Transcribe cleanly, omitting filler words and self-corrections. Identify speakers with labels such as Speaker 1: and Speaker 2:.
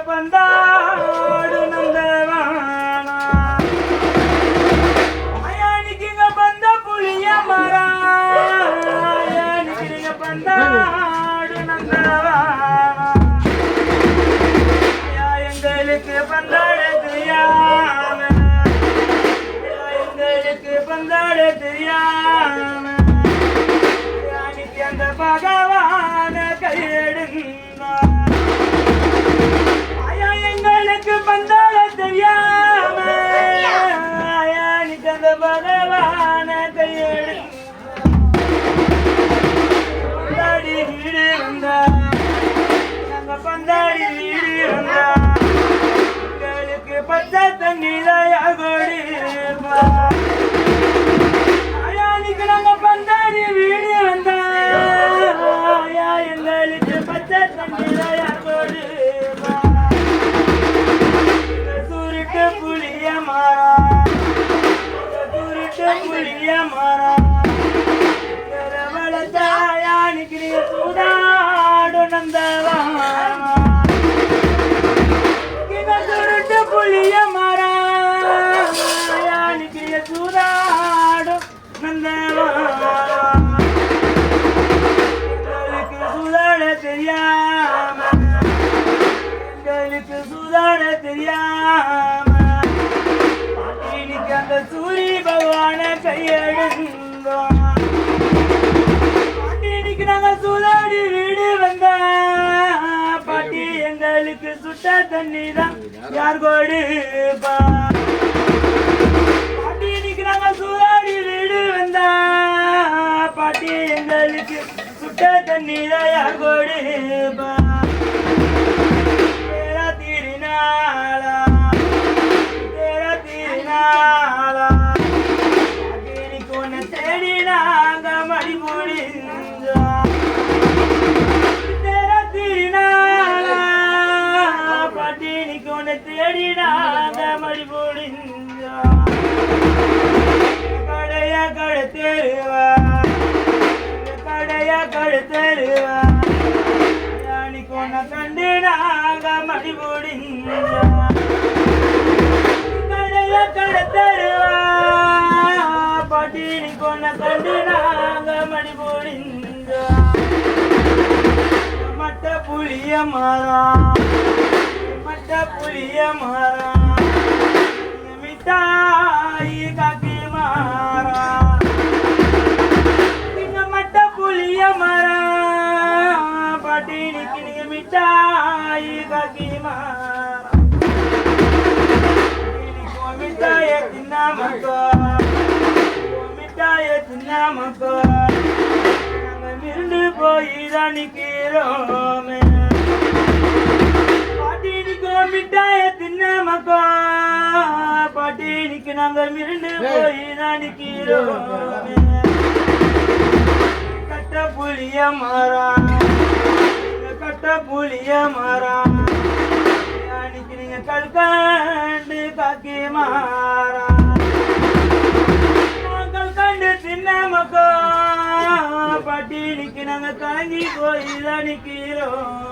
Speaker 1: பந்தாடு நந்தவானா அயானிக்கு இங்க பந்த புளிய மரம் அயானிக்கு நீங்க பந்தாடு நந்தவானா எங்களுக்கு பந்தாட தெரியாம எங்களுக்கு பந்தாட தெரியாம அன்னைக்கு அந்த பகவான கையெடுந்தா ஐயா எங்களுக்கு பந்தாட தெரியாம அன்னைக்கு அந்த பகவான கையெடுந்தாடி வீடு வந்தா நாங்க பந்தாடி வீடு வந்தா எங்களுக்கு பச்சை தண்ணிலையா கொடிப்பா அயானிக்கு நாங்க பந்தாடி வீடு வந்தா எங்களுக்கு பச்சை தண்ணிலையா கொடிப்பா சுருட்டு புளிய மரம் சுருட்டு புளிய மரம் வளர்த்தாயானிக்கு நீ சூடாடு நந்தவானா சுருட்டு புளிய மரம் யானிக்கு சூதாடும் நந்தவானா எங்களுக்கு சூதாட தெரியாம எங்களுக்கு சூதாட தெரியாம இன்னைக்கு அந்த சூரிய பகவான கையெழுந்தோம் இன்னைக்கு நாங்க சூதாடி வீடு வந்த பாட்டி எங்களுக்கு சுட்ட தண்ணி தான் யார் கொடுப்பா பாட்டி இன்னைக்கு நாங்க சூதாடி வீடு வந்த பாட்டி எங்களுக்கு சுட்ட தண்ணி தான் யார் கொடுப்பா தேரா திருநாளா தேரா திருநாளா இன்னைக்கு ஒன்னு தேடி நாங்க மடி முடிஞ்சா தேரா திருநாளா பாட்டி இன்னைக்கு ஒன்னு தேடி நாங்க மடி முடிஞ்சா கடைய கழுத்தருவா கடைய கழுத்தருவா இன்னைக்கு ஒன்ன கண்டு நாங்க மடி முடிஞ்சா கடைய கழுத்தருவா பாட்டி இன்னைக்கு ஒன்ன கண்டு நாங்க மடி முடிஞ்சா மட்ட புளிய மரம் மட்ட புளிய மரம் மிட்டாயி காக்கி மாறம் நீங்க மட்ட புளிய மரம் பாட்டி இன்னைக்கு நீங்க மிட்டாயி காக்கி மாறம் இன்னைக்கு மிட்டாய தின்னாமக்கோ மிட்டாய தின்னாமக்கோ நாங்க மிருண்டு போய் தான் நிக்கிறோமே பாட்டி இன்னைக்கு மிட்டாய தின்னாமக்கோ பாட்டி இன்னைக்கு நாங்க மிருண்டு போய் தான் நிக்கிறோமே கட்ட புளிய மரம் கட்ட புளிய மரம் இன்னைக்கு நீங்க கல்கண்டு காக்கி மாறம் கல்கண்டு தின்னாமக்கோ பாட்டி இன்னைக்கு நாங்க கலங்கி போய் தான் நிக்கிறோம்